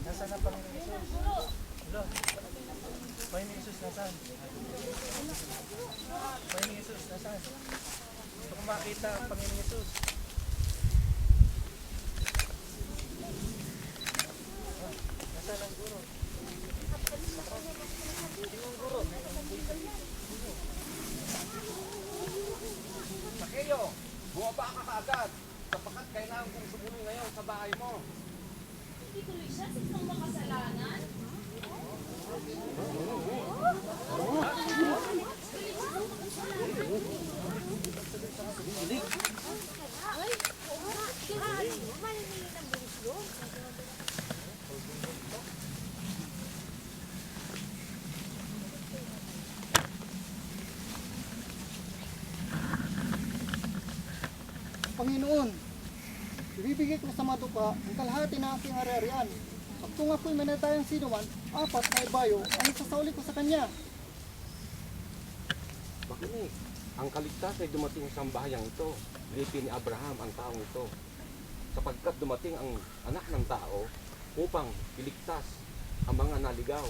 Nasaan ang Panginoong Isus? Hello? Panginoong Isus, nasaan? Panginoong Isus, nasaan? Gusto ko makita ang Panginoong Isus. Nasaan ang guro? Sinong guro? Sakeo, bumaba ka kaagad sapagkat kailangan kong sumunod ngayon sa bahay mo. Hindi tuloy siya sa isang makasalanan. Ay, oo nga. Maniningin ng bilis yun. Panginoon, ibibigay ko sa maduka ang kalahati ng aking ari-arian. At kung ako'y manatayang sinuman, 4 na ibayo ang isasauli ko sa kanya. Makinig, ang kaligtas ay dumating sa bahayang ito. Lipin ni Abraham ang taong ito. Sapagkat dumating ang anak ng tao upang iligtas ang mga naligaw.